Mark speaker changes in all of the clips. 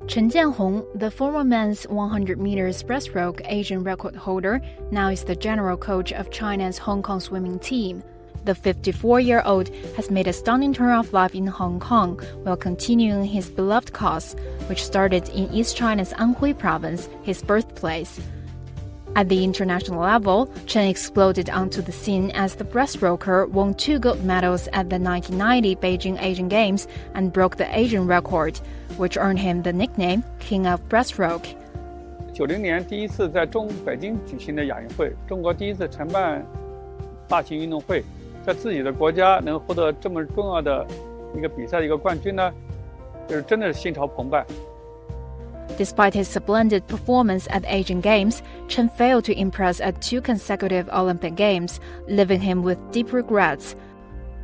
Speaker 1: Chen Jianhong, the former men's 100 meters breaststroke Asian record holder, now is the general coach of China's Hong Kong swimming team. The 54-year-old has made a stunning turn of life in Hong Kong while continuing his beloved cause, which started in East China's Anhui province, his birthplace. At the international level, Chen exploded onto the scene as the breaststroker won 2 gold medals at the 1990 Beijing Asian Games and broke the Asian record, which earned him the nickname King of Breaststroke.
Speaker 2: 90年第一次在北京举行的亚运会，中国第一次承办大型运动会，在自己的国家能获得这么重要的一个比赛的一个冠军呢，就是真的是心潮澎湃。
Speaker 1: Despite his splendid performance at the Asian Games, Chen failed to impress at 2 consecutive Olympic Games, leaving him with deep regrets.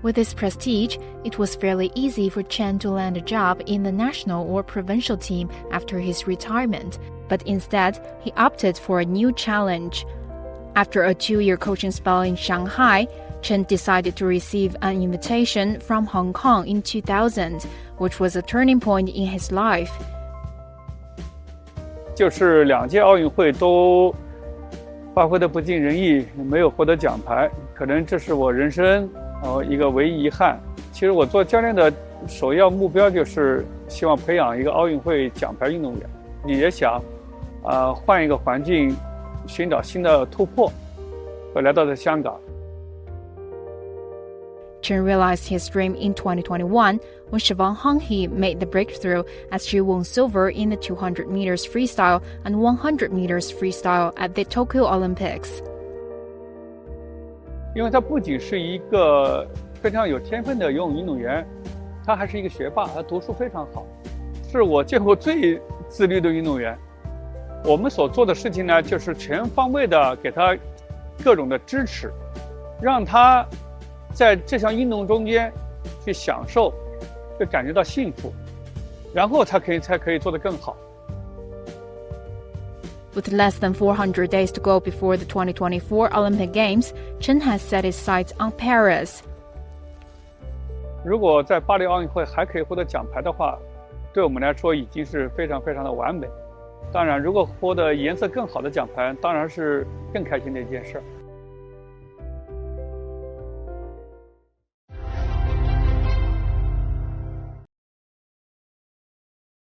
Speaker 1: With his prestige, it was fairly easy for Chen to land a job in the national or provincial team after his retirement, but instead, he opted for a new challenge. After a 2-year coaching spell in Shanghai, Chen decided to receive an invitation from Hong Kong in 2000, which was a turning point in his life.
Speaker 2: 就是2届奥运会都发挥得不尽人意，没有获得奖牌，可能这是我人生一个唯一遗憾。其实我做教练的首要目标就是希望培养一个奥运会奖牌运动员，也想换一个环境，寻找新的突破。我来到了香港。
Speaker 1: Chen realized his dream in 2021 when Siobhan Honghe made the breakthrough as she won silver in the 200 meters freestyle and 100 meters freestyle at the Tokyo Olympics.
Speaker 2: 因为他不仅是一个非常有天分的游泳运动员，他还是一个学霸，他读书非常好，是我见过最自律的运动员。我们所做的事情呢，就是全方位的给他各种的支持，让他在这项运动中间去享受，去感觉到幸福，然后才可以做得更好。
Speaker 1: With less than 400 days to go before the 2024 Olympic Games, Chen has set his sights on Paris.
Speaker 2: 如果在巴黎奥运会还可以获得奖牌的话，对我们来说已经是非常非常的完美。当然，如果获得颜色更好的奖牌，当然是更开心的一件事。